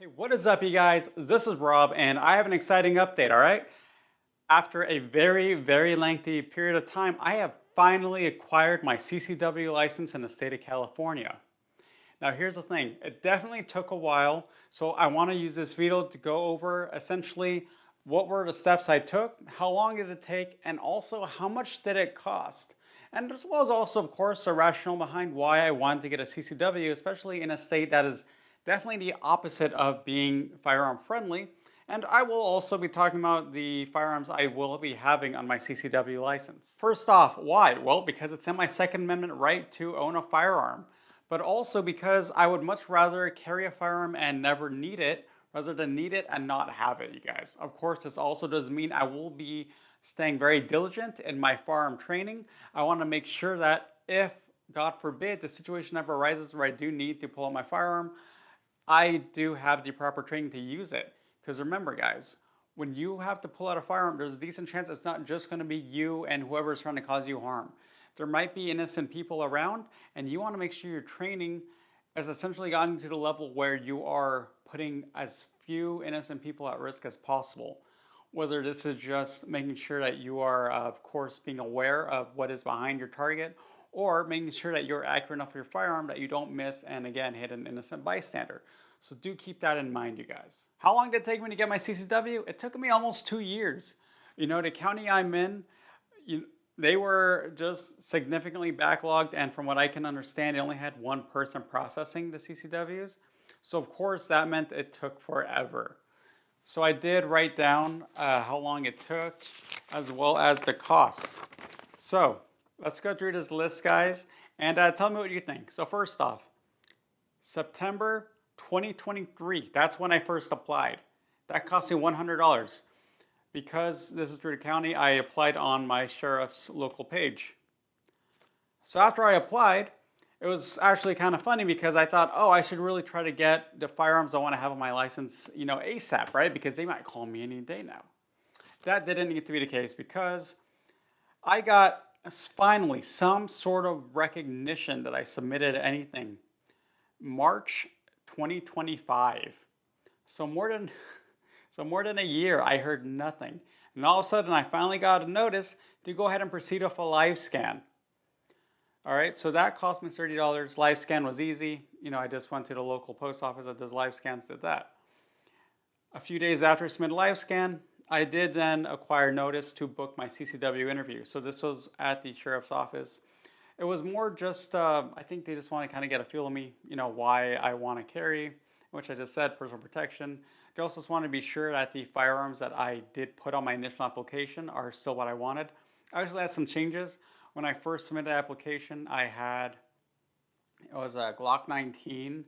Hey, what is up, you guys? This is Rob, and I have an exciting update, all right? After a very lengthy period of time, I have finally acquired my CCW license in the state of California. Now, here's the thing. It definitely took a while, so I want to use this video to go over essentially what were the steps I took, how long did it take, and also how much did it cost? And as well as also, of course, the rationale behind why I wanted to get a CCW, especially in a state that is definitely the opposite of being firearm friendly. And I will also be talking about the firearms I will be having on my CCW license. First off, why? Well, because it's in my Second Amendment right to own a firearm, but also because I would much rather carry a firearm and never need it rather than need it and not have it, you guys. Of course, this also does mean I will be staying very diligent in my firearm training. I want to make sure that if, God forbid, the situation ever arises where I do need to pull out my firearm, I do have the proper training to use it. Because remember, guys, when you have to pull out a firearm, there's a decent chance it's not just going to be you and whoever's trying to cause you harm. There might be innocent people around, and you want to make sure your training has essentially gotten to the level where you are putting as few innocent people at risk as possible. Whether this is just making sure that you are, of course, being aware of what is behind your target, or making sure that you're accurate enough with your firearm that you don't miss and again hit an innocent bystander. So do keep that in mind, you guys. How long did it take me to get my CCW? It took me almost 2 years. You know, the county I'm in, you, they were just significantly backlogged, and from what I can understand, they only had one person processing the CCWs. So of course that meant it took forever. So I did write down how long it took as well as the cost. So let's go through this list, guys, and tell me what you think. So first off, September 2023, that's when I first applied. That cost me $100. Because this is through the county, I applied on my sheriff's local page. So after I applied, it was actually kind of funny because I thought, oh, I should really try to get the firearms I want to have on my license, ASAP, right? Because they might call me any day now. That didn't need to be the case because I got finally some sort of recognition that I submitted anything. March 2025. So more than a year, I heard nothing. And all of a sudden, I finally got a notice to go ahead and proceed with a live scan. All right, so that cost me $30. Live scan was easy. I just went to the local post office that does live scans, did that. A few days after I submitted live scan, I did then acquire notice to book my CCW interview. So this was at the sheriff's office. It was more just, I think they just want to kind of get a feel of me, why I want to carry, which I just said, personal protection. They also just want to be sure that the firearms that I did put on my initial application are still what I wanted. I actually had some changes. When I first submitted the application, it was a Glock 19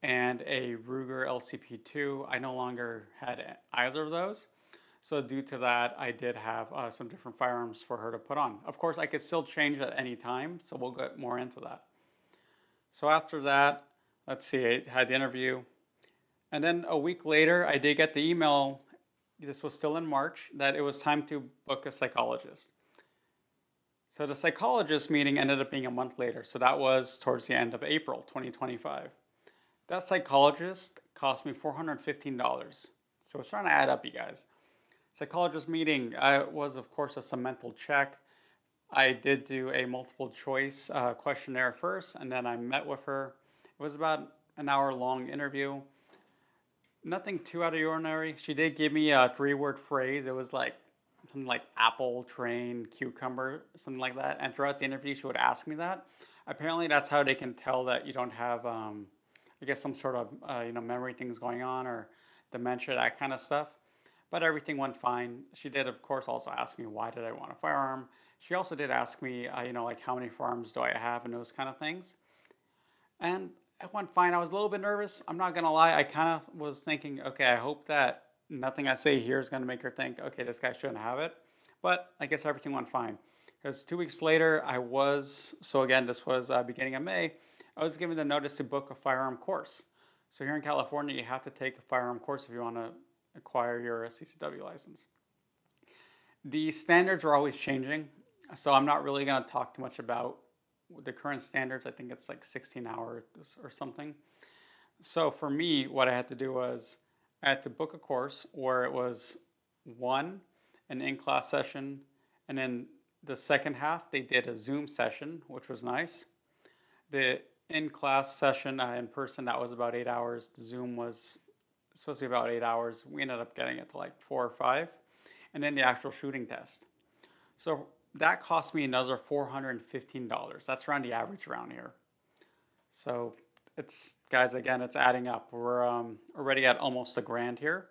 and a Ruger LCP2. I no longer had either of those. So due to that, I did have some different firearms for her to put on. Of course, I could still change at any time, so we'll get more into that. So after that, let's see, I had the interview. And then a week later, I did get the email, this was still in March, that it was time to book a psychologist. So the psychologist meeting ended up being a month later. So that was towards the end of April 2025. That psychologist cost me $415. So it's starting to add up, you guys. Psychologist meeting was, of course, just a mental check. I did do a multiple choice questionnaire first, and then I met with her. It was about an hour long interview. Nothing too out of the ordinary. She did give me a 3-word phrase. It was like something like apple, train, cucumber, something like that. And throughout the interview, she would ask me that. Apparently, that's how they can tell that you don't have, I guess, some sort of memory things going on or dementia, that kind of stuff. But everything went fine. She did, of course, also ask me why did I want a firearm. She also did ask me, like how many firearms do I have and those kind of things. And it went fine. I was a little bit nervous. I'm not gonna lie. I kind of was thinking, okay, I hope that nothing I say here is gonna make her think, okay, this guy shouldn't have it. But I guess everything went fine. Because 2 weeks later, so again, this was beginning of May, I was given the notice to book a firearm course. So here in California, you have to take a firearm course if you want to acquire your CCW license. The standards are always changing, so I'm not really going to talk too much about the current standards. I think it's like 16 hours or something. So for me, what I had to do was I had to book a course where it was one, an in-class session, and then the second half they did a Zoom session, which was nice. The in-class session in person, that was about 8 hours. The Zoom was supposed to be about 8 hours. We ended up getting it to like 4 or 5, and then the actual shooting test. So that cost me another $415. That's around the average around here. So it's, guys, again, it's adding up. We're already at almost a grand here.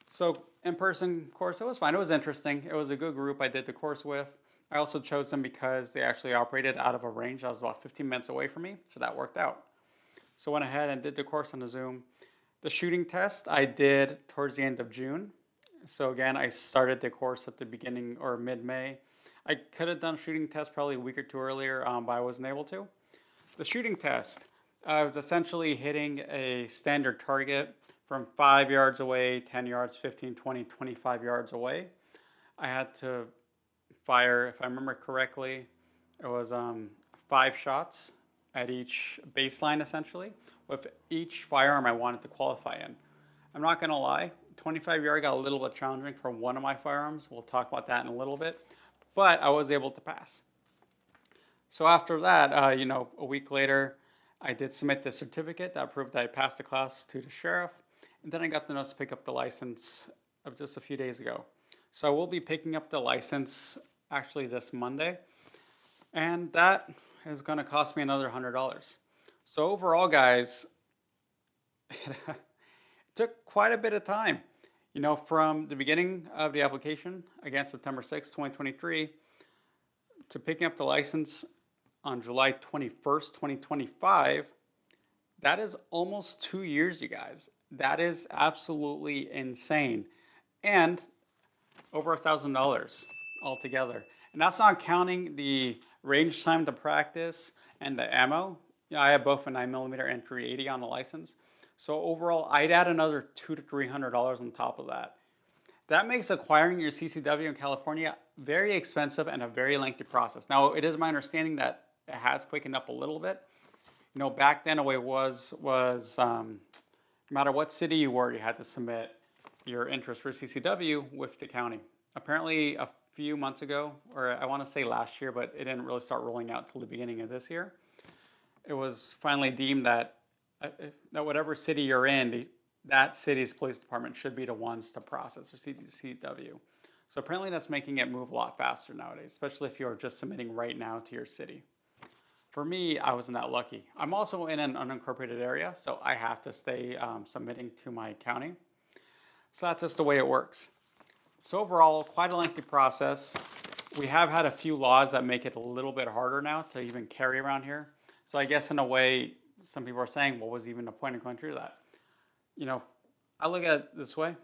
So in-person course, it was fine. It was interesting. It was a good group I did the course with. I also chose them because they actually operated out of a range that was about 15 minutes away from me, so that worked out. So I went ahead and did the course on the Zoom. The shooting test I did towards the end of June. So again, I started the course at the beginning or mid-May. I could have done a shooting test probably a week or two earlier, but I wasn't able to. The shooting test was essentially hitting a standard target from 5 yards away, 10 yards, 15, 20, 25 yards away. I had to fire, if I remember correctly, it was 5 shots at each baseline essentially, with each firearm I wanted to qualify in. I'm not going to lie, 25 yard got a little bit challenging for one of my firearms. We'll talk about that in a little bit, but I was able to pass. So after that, a week later, I did submit the certificate that proved that I passed the class to the sheriff, and then I got the notice to pick up the license of just a few days ago. So I will be picking up the license actually this Monday, and that is going to cost me another $100. So overall, guys, it took quite a bit of time. From the beginning of the application, again, September 6th, 2023, to picking up the license on July 21st, 2025, that is almost 2 years, you guys. That is absolutely insane. And over $1,000 altogether. And that's not counting the range time to practice and the ammo. I have both a 9mm and 380 on the license. So overall, I'd add another $200 to $300 on top of that. That makes acquiring your CCW in California very expensive and a very lengthy process. Now, it is my understanding that it has quickened up a little bit. Back then the way it was no matter what city you were, you had to submit your interest for CCW with the county. Apparently, a few months ago, or I want to say last year, but it didn't really start rolling out till the beginning of this year. It was finally deemed that whatever city you're in, that city's police department should be the ones to process your CCW. So apparently that's making it move a lot faster nowadays, especially if you're just submitting right now to your city. For me, I wasn't that lucky. I'm also in an unincorporated area, so I have to stay submitting to my county. So that's just the way it works. So overall, quite a lengthy process. We have had a few laws that make it a little bit harder now to even carry around here. So I guess in a way, some people are saying, what was even the point of going through that? I look at it this way.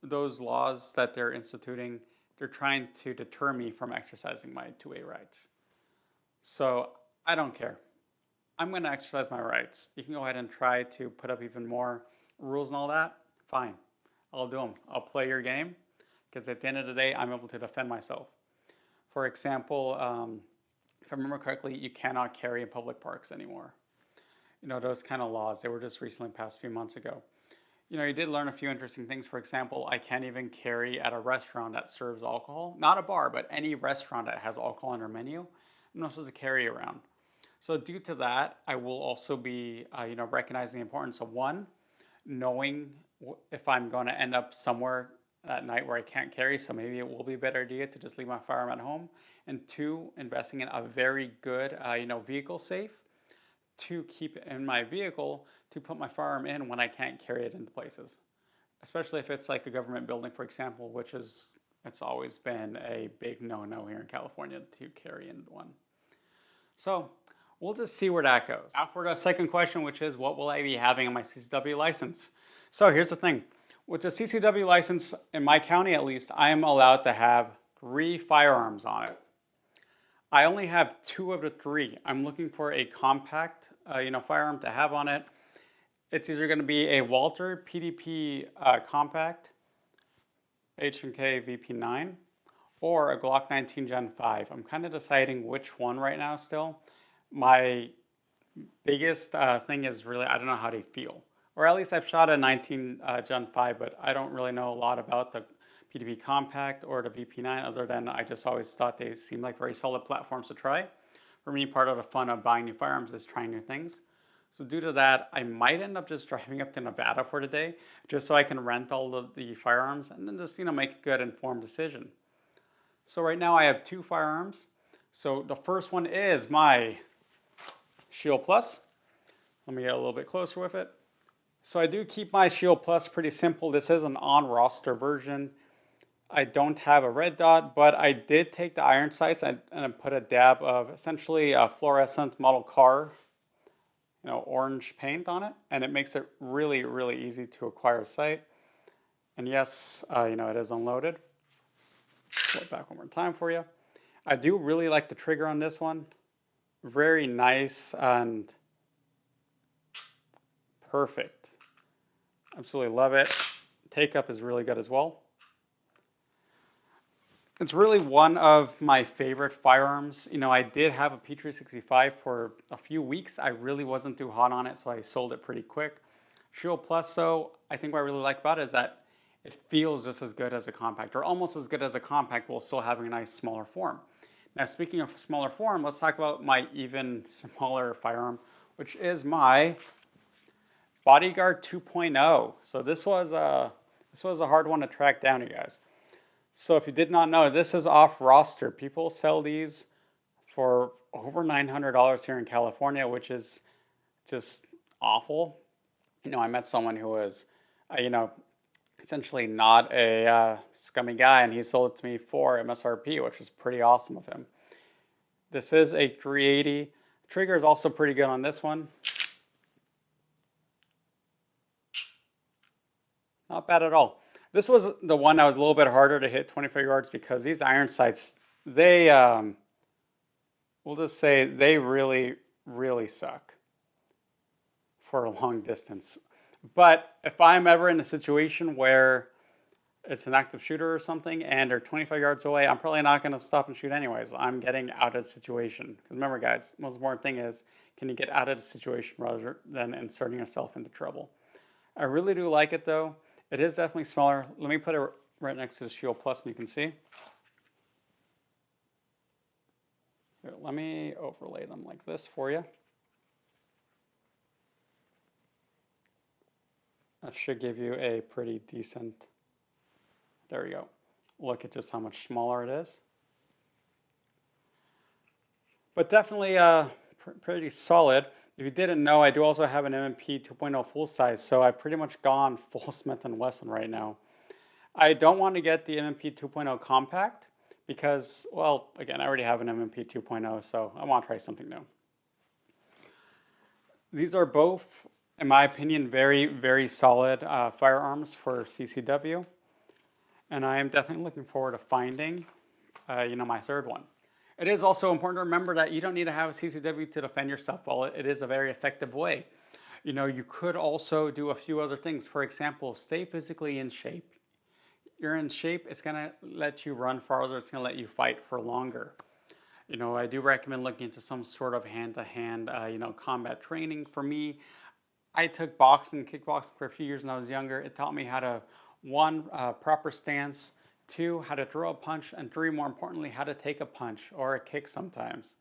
Those laws that they're instituting, they're trying to deter me from exercising my 2A rights. So I don't care. I'm going to exercise my rights. You can go ahead and try to put up even more rules and all that. Fine. I'll do them. I'll play your game because at the end of the day, I'm able to defend myself. For example, if I remember correctly, you cannot carry in public parks anymore. Those kind of laws, they were just recently passed a few months ago. You did learn a few interesting things. For example, I can't even carry at a restaurant that serves alcohol. Not a bar, but any restaurant that has alcohol on their menu. I'm not supposed to carry around. So due to that, I will also be, recognizing the importance of one, knowing if I'm going to end up somewhere at night where I can't carry, so maybe it will be a better idea to just leave my firearm at home. And two, investing in a very good, vehicle safe to keep in my vehicle to put my firearm in when I can't carry it into places. Especially if it's like a government building, for example, it's always been a big no-no here in California to carry in one. So we'll just see where that goes. Now for the second question, which is what will I be having on my CCW license? So here's the thing. With the CCW license, in my county at least, I am allowed to have 3 firearms on it. I only have 2 of the 3. I'm looking for a compact, firearm to have on it. It's either going to be a Walther PDP compact H&K VP9 or a Glock 19 Gen 5. I'm kind of deciding which one right now still. My Biggest thing is really, I don't know how they feel. Or at least I've shot a 19 Gen 5, but I don't really know a lot about the PDP Compact or the VP9 other than I just always thought they seemed like very solid platforms to try. For me, part of the fun of buying new firearms is trying new things. So due to that, I might end up just driving up to Nevada for the day, just so I can rent all of the firearms and then just, make a good informed decision. So right now I have two firearms. So the first one is my Shield Plus. Let me get a little bit closer with it. So I do keep my Shield Plus pretty simple. This is an on-roster version. I don't have a red dot, but I did take the iron sights and I put a dab of essentially a fluorescent model car, orange paint on it, and it makes it really, really easy to acquire a sight. And yes, it is unloaded. Pull it back one more time for you. I do really like the trigger on this one. Very nice and perfect. Absolutely love it. Take up is really good as well. It's really one of my favorite firearms. I did have a P365 for a few weeks. I really wasn't too hot on it, so I sold it pretty quick. Shield Plus, though, I think what I really like about it is that it feels just as good as a compact, or almost as good as a compact while still having a nice smaller form. Now, speaking of smaller form, let's talk about my even smaller firearm, which is my Bodyguard 2.0. So this was a hard one to track down, you guys. So if you did not know, this is off roster. People sell these for over $900 here in California, which is just awful. I met someone who was, essentially not a scummy guy, and he sold it to me for MSRP, which was pretty awesome of him. This is a 380. Trigger is also pretty good on this one. Not bad at all. This was the one that was a little bit harder to hit 25 yards because these iron sights, they, we'll just say they really, really suck for a long distance. But if I'm ever in a situation where it's an active shooter or something and they're 25 yards away, I'm probably not going to stop and shoot anyways. I'm getting out of the situation. Because remember, guys, the most important thing is, can you get out of the situation rather than inserting yourself into trouble? I really do like it, though. It is definitely smaller. Let me put it right next to the Shield Plus and you can see. Here, let me overlay them like this for you. That should give you a pretty decent, there we go. Look at just how much smaller it is. But definitely pretty solid. If you didn't know, I do also have an M&P 2.0 full size, so I've pretty much gone full Smith & Wesson right now. I don't want to get the M&P 2.0 compact because, well, again, I already have an M&P 2.0, so I want to try something new. These are both, in my opinion, very, very solid firearms for CCW, and I am definitely looking forward to finding, my third one. It is also important to remember that you don't need to have a CCW to defend yourself. While it is a very effective way, you could also do a few other things. For example, stay physically in shape. You're in shape, it's going to let you run farther, it's going to let you fight for longer. I do recommend looking into some sort of hand-to-hand, combat training. For me, I took boxing, kickboxing for a few years when I was younger. It taught me how to, one, proper stance, two, how to throw a punch, and three, more importantly, how to take a punch or a kick sometimes.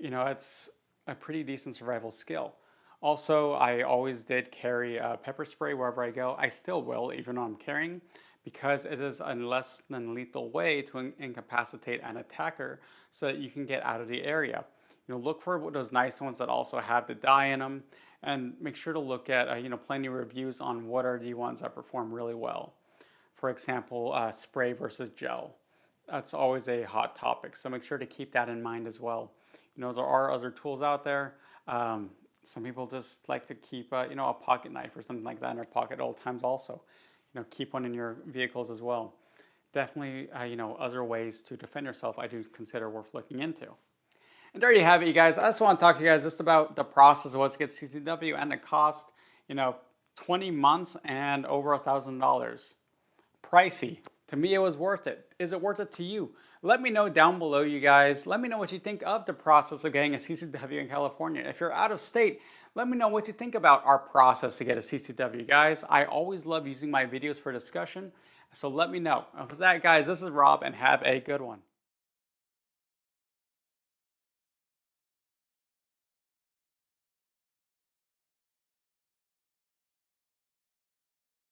It's a pretty decent survival skill. Also, I always did carry pepper spray wherever I go. I still will, even though I'm carrying, because it is a less than lethal way to incapacitate an attacker so that you can get out of the area. Look for those nice ones that also have the dye in them, and make sure to look at plenty of reviews on what are the ones that perform really well. For example, spray versus gel. That's always a hot topic, so make sure to keep that in mind as well. There are other tools out there. Some people just like to keep a pocket knife or something like that in their pocket at all times also. Keep one in your vehicles as well. Definitely, other ways to defend yourself I do consider worth looking into. And there you have it, you guys. I just want to talk to you guys just about the process of what's get CCW and the cost. 20 months and over $1,000. Pricey. To me, it was worth it. Is it worth it to you? Let me know down below, you guys. Let me know what you think of the process of getting a CCW in California. If you're out of state, let me know what you think about our process to get a CCW, guys. I always love using my videos for discussion, so let me know. And with that, guys, this is Rob, and have a good one.